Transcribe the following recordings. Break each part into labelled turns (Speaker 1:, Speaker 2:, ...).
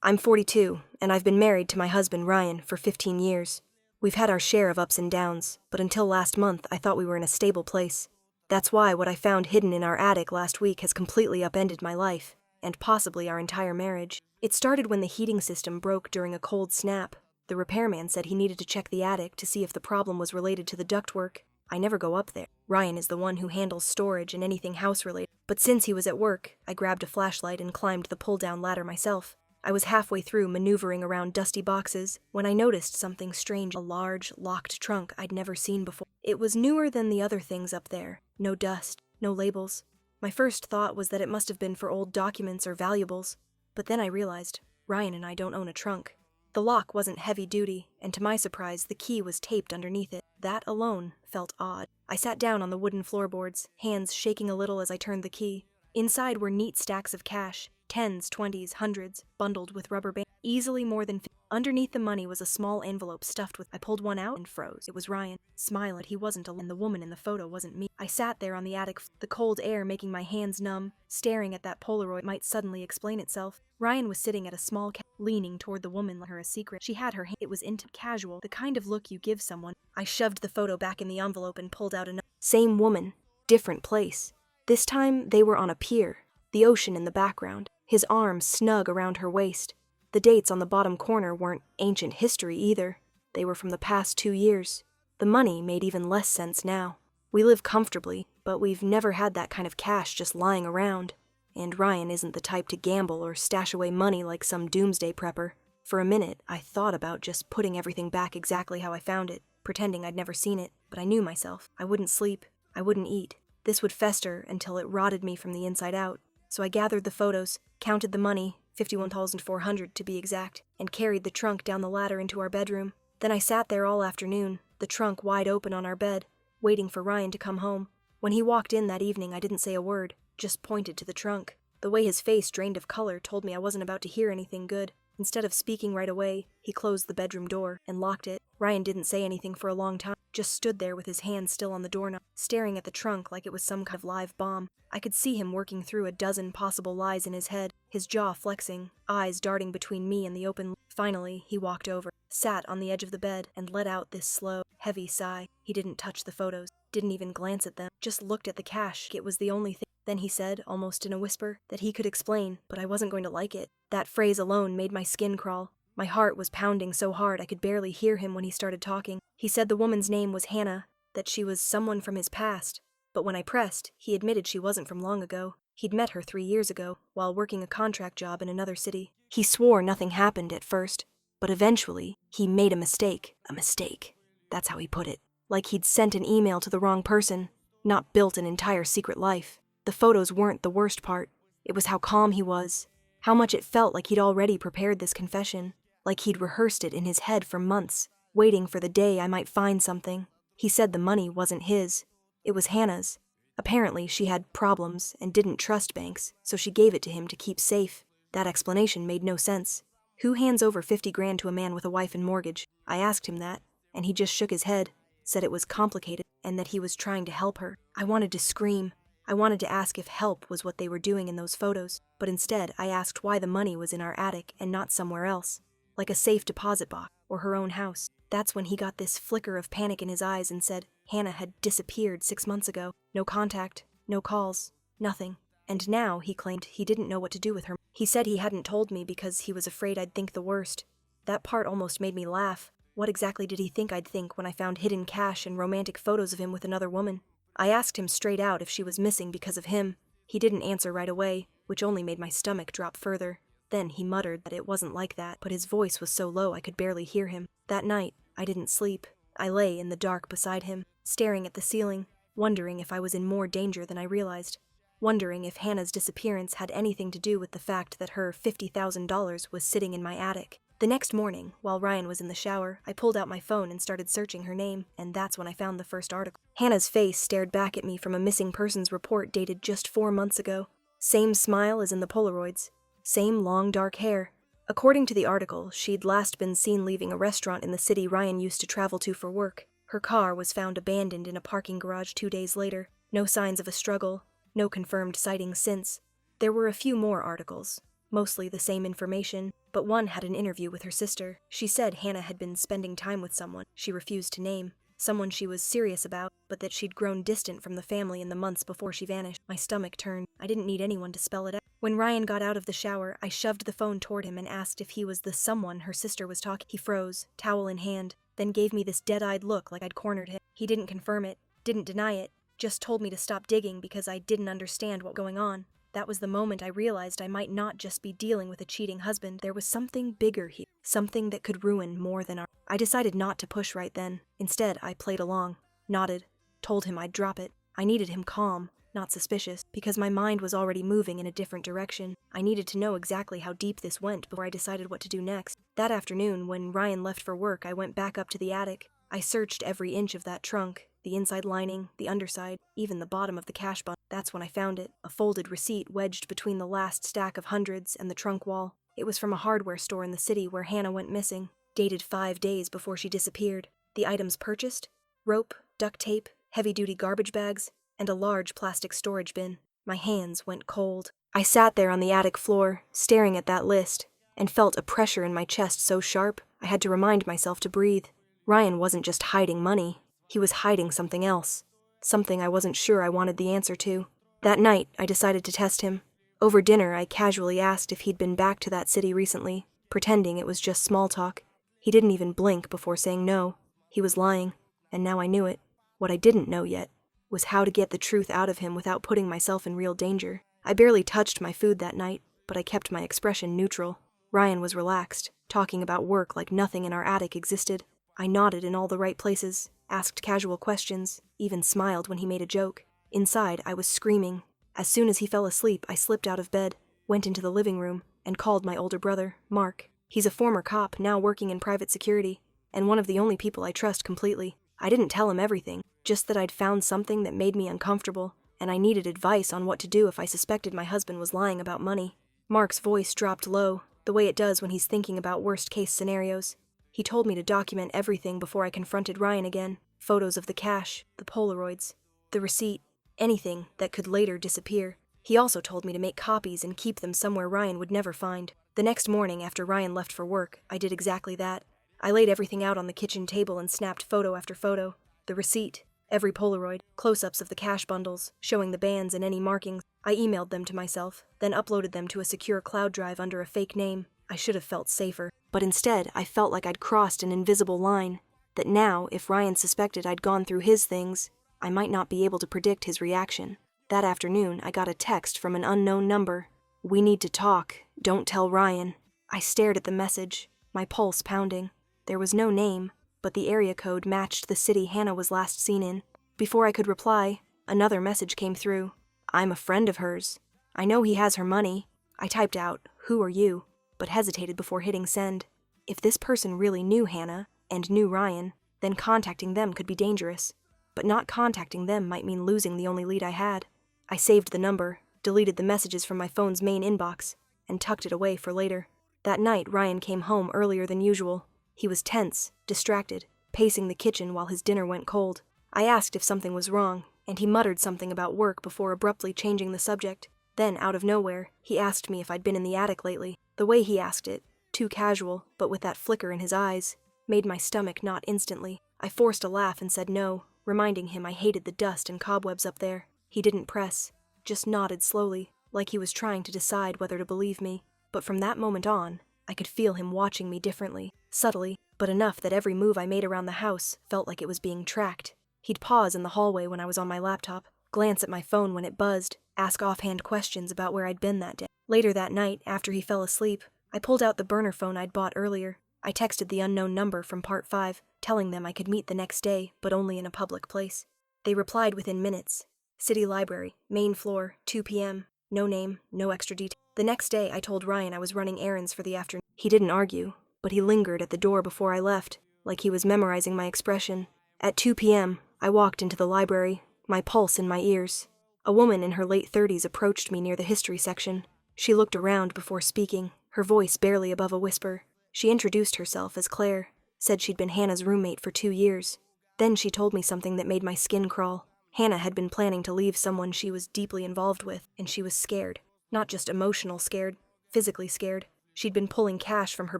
Speaker 1: I'm 42, and I've been married to my husband Ryan for 15 years. We've had our share of ups and downs, but until last month I thought we were in a stable place. That's why what I found hidden in our attic last week has completely upended my life, and possibly our entire marriage. It started when the heating system broke during a cold snap. The repairman said he needed to check the attic to see if the problem was related to the ductwork. I never go up there. Ryan is the one who handles storage and anything house-related. But since he was at work, I grabbed a flashlight and climbed the pull-down ladder myself. I was halfway through maneuvering around dusty boxes when I noticed something strange, a large, locked trunk I'd never seen before. It was newer than the other things up there. No dust, no labels. My first thought was that it must have been for old documents or valuables. But then I realized, Ryan and I don't own a trunk. The lock wasn't heavy-duty, and to my surprise, the key was taped underneath it. That alone felt odd. I sat down on the wooden floorboards, hands shaking a little as I turned the key. Inside were neat stacks of cash, 10s, 20s, hundreds, bundled with rubber bands, easily more than 50. Underneath the money was a small envelope stuffed with. I pulled one out and froze. It was Ryan. Smiling, he wasn't alone, and the woman in the photo wasn't me. I sat there on the attic, the cold air making my hands numb, staring at that Polaroid might suddenly explain itself. Ryan was sitting at a small leaning toward the woman like her a secret. She had her hand. It was intimate, casual, the kind of look you give someone. I shoved the photo back in the envelope and pulled out another. Same woman, different place. This time they were on a pier, the ocean in the background, his arms snug around her waist. The dates on the bottom corner weren't ancient history either. They were from the past 2 years. The money made even less sense now. We live comfortably, but we've never had that kind of cash just lying around. And Ryan isn't the type to gamble or stash away money like some doomsday prepper. For a minute, I thought about just putting everything back exactly how I found it, pretending I'd never seen it, but I knew myself. I wouldn't sleep. I wouldn't eat. This would fester until it rotted me from the inside out. So I gathered the photos, counted the money, $51,400 to be exact, and carried the trunk down the ladder into our bedroom. Then I sat there all afternoon, the trunk wide open on our bed, waiting for Ryan to come home. When he walked in that evening, I didn't say a word, just pointed to the trunk. The way his face drained of color told me I wasn't about to hear anything good. Instead of speaking right away, he closed the bedroom door and locked it. Ryan didn't say anything for a long time, just stood there with his hand still on the doorknob, staring at the trunk like it was some kind of live bomb. I could see him working through a dozen possible lies in his head, his jaw flexing, eyes darting between me and the open. Finally, he walked over, sat on the edge of the bed, and let out this slow, heavy sigh. He didn't touch the photos, didn't even glance at them, just looked at the cash. It was the only thing. Then he said, almost in a whisper, that he could explain, but I wasn't going to like it. That phrase alone made my skin crawl. My heart was pounding so hard I could barely hear him when he started talking. He said the woman's name was Hannah, that she was someone from his past. But when I pressed, he admitted she wasn't from long ago. He'd met her 3 years ago, while working a contract job in another city. He swore nothing happened at first, but eventually, he made a mistake. A mistake. That's how he put it. Like he'd sent an email to the wrong person, not built an entire secret life. The photos weren't the worst part. It was how calm he was. How much it felt like he'd already prepared this confession. Like he'd rehearsed it in his head for months, waiting for the day I might find something. He said the money wasn't his. It was Hannah's. Apparently, she had problems and didn't trust banks, so she gave it to him to keep safe. That explanation made no sense. Who hands over 50 grand to a man with a wife and mortgage? I asked him that, and he just shook his head, said it was complicated, and that he was trying to help her. I wanted to scream. I wanted to ask if help was what they were doing in those photos, but instead I asked why the money was in our attic and not somewhere else, like a safe deposit box or her own house. That's when he got this flicker of panic in his eyes and said Hannah had disappeared 6 months ago. No contact, no calls, nothing. And now, he claimed, he didn't know what to do with her. He said he hadn't told me because he was afraid I'd think the worst. That part almost made me laugh. What exactly did he think I'd think when I found hidden cash and romantic photos of him with another woman? I asked him straight out if she was missing because of him. He didn't answer right away, which only made my stomach drop further. Then he muttered that it wasn't like that, but his voice was so low I could barely hear him. That night, I didn't sleep. I lay in the dark beside him, staring at the ceiling, wondering if I was in more danger than I realized. Wondering if Hannah's disappearance had anything to do with the fact that her $50,000 was sitting in my attic. The next morning, while Ryan was in the shower, I pulled out my phone and started searching her name, and that's when I found the first article. Hannah's face stared back at me from a missing persons report dated just 4 months ago. Same smile as in the Polaroids. Same long dark hair. According to the article, she'd last been seen leaving a restaurant in the city Ryan used to travel to for work. Her car was found abandoned in a parking garage 2 days later. No signs of a struggle. No confirmed sightings since. There were a few more articles. mostly the same information, but one had an interview with her sister. She said Hannah had been spending time with someone she refused to name, someone she was serious about, but that she'd grown distant from the family in the months before she vanished. My stomach turned. I didn't need anyone to spell it out. When Ryan got out of the shower, I shoved the phone toward him and asked if he was the someone her sister was talking. He froze, towel in hand, then gave me this dead-eyed look like I'd cornered him. He didn't confirm it, didn't deny it, just told me to stop digging because I didn't understand what was going on. That was the moment I realized I might not just be dealing with a cheating husband. There was something bigger here, something that could ruin more than our... I decided not to push right then. Instead, I played along, nodded, told him I'd drop it. I needed him calm, not suspicious, because my mind was already moving in a different direction. I needed to know exactly how deep this went before I decided what to do next. That afternoon, when Ryan left for work, I went back up to the attic. I searched every inch of that trunk, the inside lining, the underside, even the bottom of the cash bundle. That's when I found it, a folded receipt wedged between the last stack of hundreds and the trunk wall. It was from a hardware store in the city where Hannah went missing, dated 5 days before she disappeared. The items purchased? Rope, duct tape, heavy-duty garbage bags, and a large plastic storage bin. My hands went cold. I sat there on the attic floor, staring at that list, and felt a pressure in my chest so sharp I had to remind myself to breathe. Ryan wasn't just hiding money. He was hiding something else. Something I wasn't sure I wanted the answer to. That night, I decided to test him. Over dinner, I casually asked if he'd been back to that city recently, pretending it was just small talk. He didn't even blink before saying no. He was lying, and now I knew it. What I didn't know yet was how to get the truth out of him without putting myself in real danger. I barely touched my food that night, but I kept my expression neutral. Ryan was relaxed, talking about work like nothing in our attic existed. I nodded in all the right places, asked casual questions, even smiled when he made a joke. Inside, I was screaming. As soon as he fell asleep, I slipped out of bed, went into the living room, and called my older brother, Mark. He's a former cop, now working in private security, and one of the only people I trust completely. I didn't tell him everything, just that I'd found something that made me uncomfortable, and I needed advice on what to do if I suspected my husband was lying about money. Mark's voice dropped low, the way it does when he's thinking about worst-case scenarios. He told me to document everything before I confronted Ryan again. Photos of the cash, the Polaroids, the receipt, anything that could later disappear. He also told me to make copies and keep them somewhere Ryan would never find. The next morning, after Ryan left for work, I did exactly that. I laid everything out on the kitchen table and snapped photo after photo. The receipt, every Polaroid, close-ups of the cash bundles, showing the bands and any markings. I emailed them to myself, then uploaded them to a secure cloud drive under a fake name. I should have felt safer, but instead I felt like I'd crossed an invisible line, that now, if Ryan suspected I'd gone through his things, I might not be able to predict his reaction. That afternoon, I got a text from an unknown number. "We need to talk. Don't tell Ryan." I stared at the message, my pulse pounding. There was no name, but the area code matched the city Hannah was last seen in. Before I could reply, another message came through. "I'm a friend of hers. I know he has her money." I typed out, "Who are you?" but hesitated before hitting send. If this person really knew Hannah, and knew Ryan, then contacting them could be dangerous. But not contacting them might mean losing the only lead I had. I saved the number, deleted the messages from my phone's main inbox, and tucked it away for later. That night, Ryan came home earlier than usual. He was tense, distracted, pacing the kitchen while his dinner went cold. I asked if something was wrong, and he muttered something about work before abruptly changing the subject. Then, out of nowhere, he asked me if I'd been in the attic lately. The way he asked it, too casual, but with that flicker in his eyes, made my stomach knot instantly. I forced a laugh and said no, reminding him I hated the dust and cobwebs up there. He didn't press, just nodded slowly, like he was trying to decide whether to believe me. But from that moment on, I could feel him watching me differently, subtly, but enough that every move I made around the house felt like it was being tracked. He'd pause in the hallway when I was on my laptop, glance at my phone when it buzzed, ask offhand questions about where I'd been that day. Later that night, after he fell asleep, I pulled out the burner phone I'd bought earlier. I texted the unknown number from Part 5, telling them I could meet the next day, but only in a public place. They replied within minutes. City Library, main floor, 2 p.m., no name, no extra detail. The next day, I told Ryan I was running errands for the afternoon. He didn't argue, but he lingered at the door before I left, like he was memorizing my expression. At 2 p.m., I walked into the library, my pulse in my ears. A woman in her late 30s approached me near the history section. She looked around before speaking, her voice barely above a whisper. She introduced herself as Claire, said she'd been Hannah's roommate for 2 years. Then she told me something that made my skin crawl. Hannah had been planning to leave someone she was deeply involved with, and she was scared. Not just emotional scared, physically scared. She'd been pulling cash from her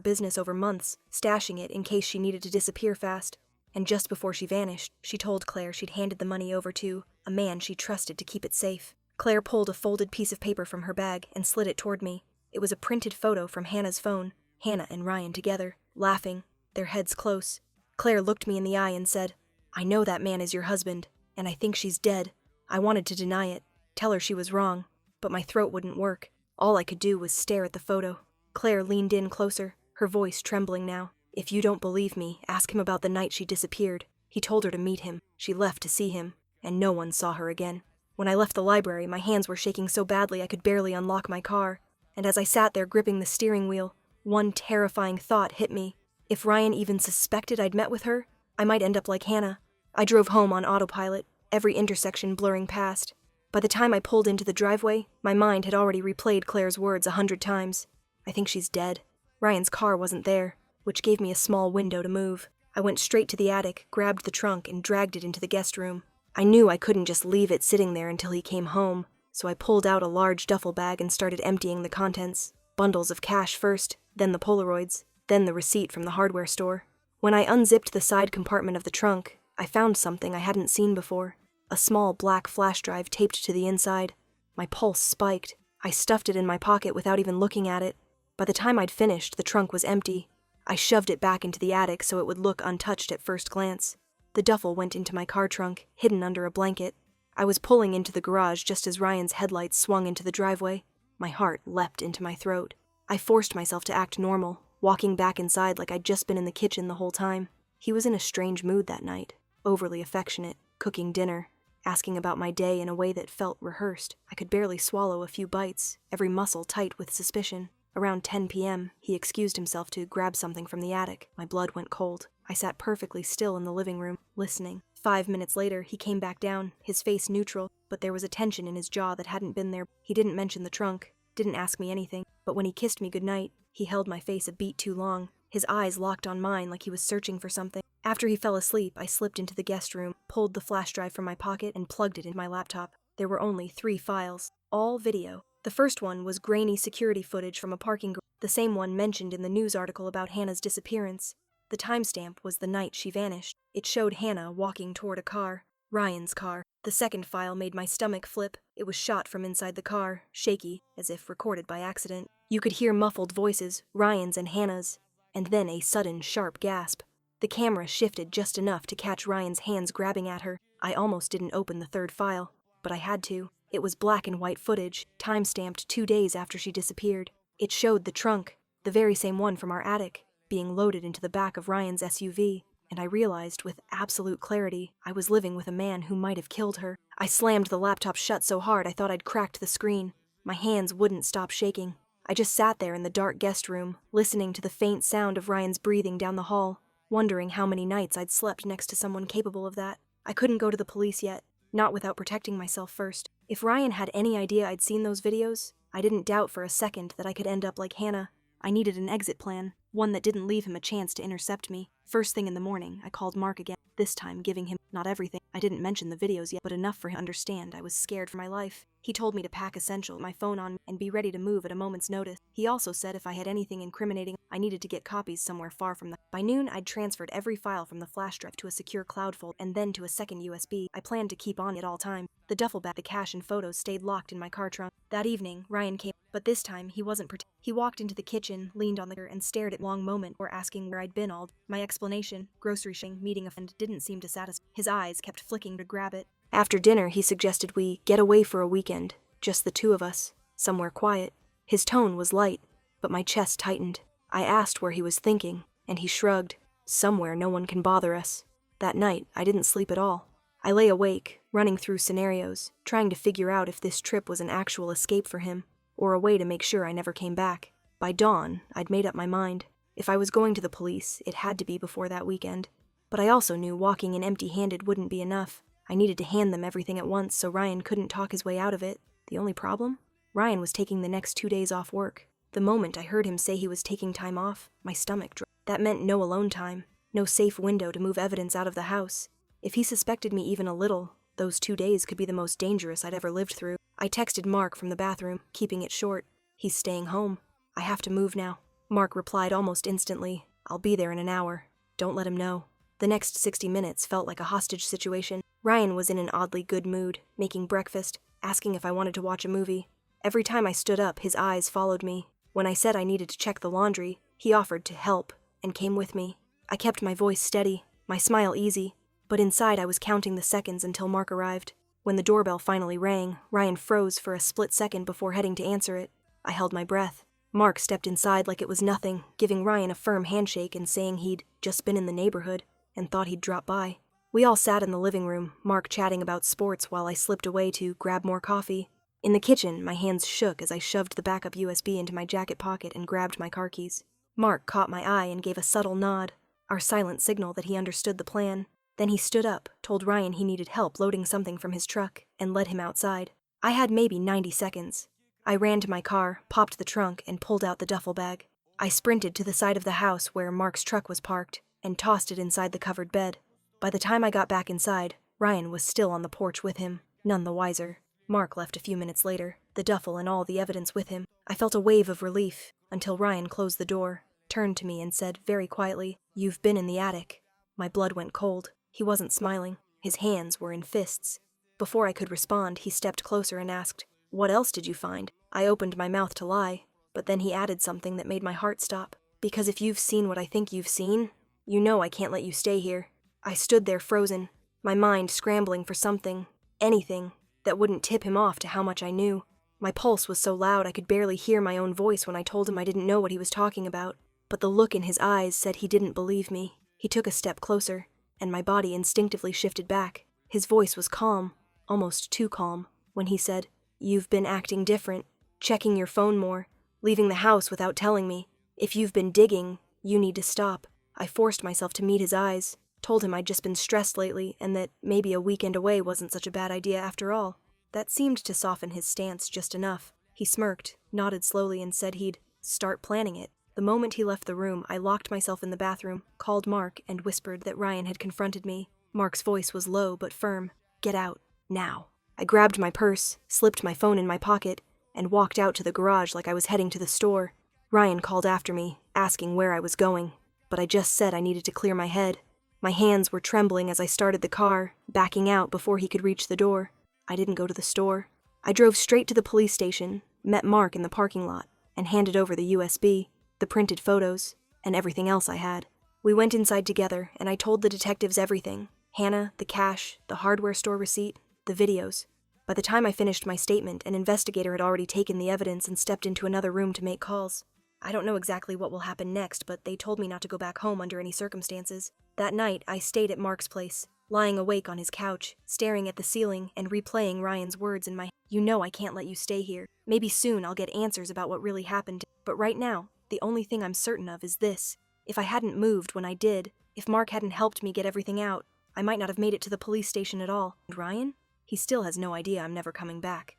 Speaker 1: business over months, stashing it in case she needed to disappear fast. And just before she vanished, she told Claire she'd handed the money over to a man she trusted to keep it safe. Claire pulled a folded piece of paper from her bag and slid it toward me. It was a printed photo from Hannah's phone, Hannah and Ryan together, laughing, their heads close. Claire looked me in the eye and said, "I know that man is your husband, and I think she's dead." I wanted to deny it, tell her she was wrong, but my throat wouldn't work. All I could do was stare at the photo. Claire leaned in closer, her voice trembling now. "If you don't believe me, ask him about the night she disappeared. He told her to meet him. She left to see him, and no one saw her again." When I left the library, my hands were shaking so badly I could barely unlock my car. And as I sat there gripping the steering wheel, one terrifying thought hit me. If Ryan even suspected I'd met with her, I might end up like Hannah. I drove home on autopilot, every intersection blurring past. By the time I pulled into the driveway, my mind had already replayed Claire's words 100 times. I think she's dead. Ryan's car wasn't there, which gave me a small window to move. I went straight to the attic, grabbed the trunk, and dragged it into the guest room. I knew I couldn't just leave it sitting there until he came home, so I pulled out a large duffel bag and started emptying the contents. Bundles of cash first, then the Polaroids, then the receipt from the hardware store. When I unzipped the side compartment of the trunk, I found something I hadn't seen before. A small black flash drive taped to the inside. My pulse spiked. I stuffed it in my pocket without even looking at it. By the time I'd finished, the trunk was empty. I shoved it back into the attic so it would look untouched at first glance. The duffel went into my car trunk, hidden under a blanket. I was pulling into the garage just as Ryan's headlights swung into the driveway. My heart leapt into my throat. I forced myself to act normal, walking back inside like I'd just been in the kitchen the whole time. He was in a strange mood that night, overly affectionate, cooking dinner, asking about my day in a way that felt rehearsed. I could barely swallow a few bites, every muscle tight with suspicion. Around 10 p.m., he excused himself to grab something from the attic. My blood went cold. I sat perfectly still in the living room, listening. 5 minutes later, he came back down, his face neutral, but there was a tension in his jaw that hadn't been there. He didn't mention the trunk, didn't ask me anything, but when he kissed me goodnight, he held my face a beat too long. His eyes locked on mine like he was searching for something. After he fell asleep, I slipped into the guest room, pulled the flash drive from my pocket, and plugged it into my laptop. There were only 3 files, all video. The first one was grainy security footage from a parking garage, the same one mentioned in the news article about Hannah's disappearance. The timestamp was the night she vanished. It showed Hannah walking toward a car, Ryan's car. The second file made my stomach flip. It was shot from inside the car, shaky, as if recorded by accident. You could hear muffled voices, Ryan's and Hannah's, and then a sudden, sharp gasp. The camera shifted just enough to catch Ryan's hands grabbing at her. I almost didn't open the third file, but I had to. It was black and white footage, time-stamped 2 days after she disappeared. It showed the trunk, the very same one from our attic, being loaded into the back of Ryan's SUV, and I realized with absolute clarity I was living with a man who might have killed her. I slammed the laptop shut so hard I thought I'd cracked the screen. My hands wouldn't stop shaking. I just sat there in the dark guest room, listening to the faint sound of Ryan's breathing down the hall, wondering how many nights I'd slept next to someone capable of that. I couldn't go to the police yet, not without protecting myself first. If Ryan had any idea I'd seen those videos, I didn't doubt for a second that I could end up like Hannah. I needed an exit plan, one that didn't leave him a chance to intercept me. First thing in the morning, I called Mark again, this time giving him not everything. I didn't mention the videos yet, but enough for him to understand I was scared for my life. He told me to pack essential, my phone on, and be ready to move at a moment's notice. He also said if I had anything incriminating, I needed to get copies somewhere far from the... By noon, I'd transferred every file from the flash drive to a secure cloud folder and then to a second USB. I planned to keep on at all times. The duffel bag, the cash, and photos stayed locked in my car trunk. That evening, Ryan came, but this time he wasn't He walked into the kitchen, leaned on the and stared at long moment or asking where I'd been all. My explanation, grocery shopping, meeting a friend, didn't seem to satisfy. His eyes kept flicking to grab it. After dinner, he suggested we get away for a weekend, just the two of us, somewhere quiet. His tone was light, but my chest tightened. I asked where he was thinking, and he shrugged. Somewhere no one can bother us. That night, I didn't sleep at all. I lay awake, running through scenarios, trying to figure out if this trip was an actual escape for him, or a way to make sure I never came back. By dawn, I'd made up my mind. If I was going to the police, it had to be before that weekend. But I also knew walking in empty-handed wouldn't be enough. I needed to hand them everything at once so Ryan couldn't talk his way out of it. The only problem? Ryan was taking the next 2 days off work. The moment I heard him say he was taking time off, my stomach dropped. That meant no alone time, no safe window to move evidence out of the house. If he suspected me even a little, those 2 days could be the most dangerous I'd ever lived through. I texted Mark from the bathroom, keeping it short. He's staying home. I have to move now. Mark replied almost instantly. I'll be there in an hour. Don't let him know. The next 60 minutes felt like a hostage situation. Ryan was in an oddly good mood, making breakfast, asking if I wanted to watch a movie. Every time I stood up, his eyes followed me. When I said I needed to check the laundry, he offered to help and came with me. I kept my voice steady, my smile easy, but inside I was counting the seconds until Mark arrived. When the doorbell finally rang, Ryan froze for a split second before heading to answer it. I held my breath. Mark stepped inside like it was nothing, giving Ryan a firm handshake and saying he'd just been in the neighborhood and thought he'd drop by. We all sat in the living room, Mark chatting about sports while I slipped away to grab more coffee. In the kitchen, my hands shook as I shoved the backup USB into my jacket pocket and grabbed my car keys. Mark caught my eye and gave a subtle nod, our silent signal that he understood the plan. Then he stood up, told Ryan he needed help loading something from his truck, and led him outside. I had maybe 90 seconds. I ran to my car, popped the trunk, and pulled out the duffel bag. I sprinted to the side of the house where Mark's truck was parked and tossed it inside the covered bed. By the time I got back inside, Ryan was still on the porch with him, none the wiser. Mark left a few minutes later, the duffel and all the evidence with him. I felt a wave of relief until Ryan closed the door, turned to me and said very quietly, "You've been in the attic." My blood went cold. He wasn't smiling. His hands were in fists. Before I could respond, he stepped closer and asked, "What else did you find?" I opened my mouth to lie, but then he added something that made my heart stop. "Because if you've seen what I think you've seen, you know I can't let you stay here." I stood there frozen, my mind scrambling for something, anything, that wouldn't tip him off to how much I knew. My pulse was so loud I could barely hear my own voice when I told him I didn't know what he was talking about, but the look in his eyes said he didn't believe me. He took a step closer, and my body instinctively shifted back. His voice was calm, almost too calm, when he said, "You've been acting different, checking your phone more, leaving the house without telling me. If you've been digging, you need to stop." I forced myself to meet his eyes, told him I'd just been stressed lately and that maybe a weekend away wasn't such a bad idea after all. That seemed to soften his stance just enough. He smirked, nodded slowly, and said he'd start planning it. The moment he left the room, I locked myself in the bathroom, called Mark, and whispered that Ryan had confronted me. Mark's voice was low but firm. "Get out, now." I grabbed my purse, slipped my phone in my pocket, and walked out to the garage like I was heading to the store. Ryan called after me, asking where I was going, but I just said I needed to clear my head. My hands were trembling as I started the car, backing out before he could reach the door. I didn't go to the store. I drove straight to the police station, met Mark in the parking lot, and handed over the USB, the printed photos, and everything else I had. We went inside together, and I told the detectives everything. Hannah, the cash, the hardware store receipt, the videos. By the time I finished my statement, an investigator had already taken the evidence and stepped into another room to make calls. I don't know exactly what will happen next, but they told me not to go back home under any circumstances. That night, I stayed at Mark's place, lying awake on his couch, staring at the ceiling and replaying Ryan's words in my head. "You know I can't let you stay here. Maybe soon I'll get answers about what really happened, but right now, the only thing I'm certain of is this. If I hadn't moved when I did, if Mark hadn't helped me get everything out, I might not have made it to the police station at all. And Ryan? He still has no idea I'm never coming back."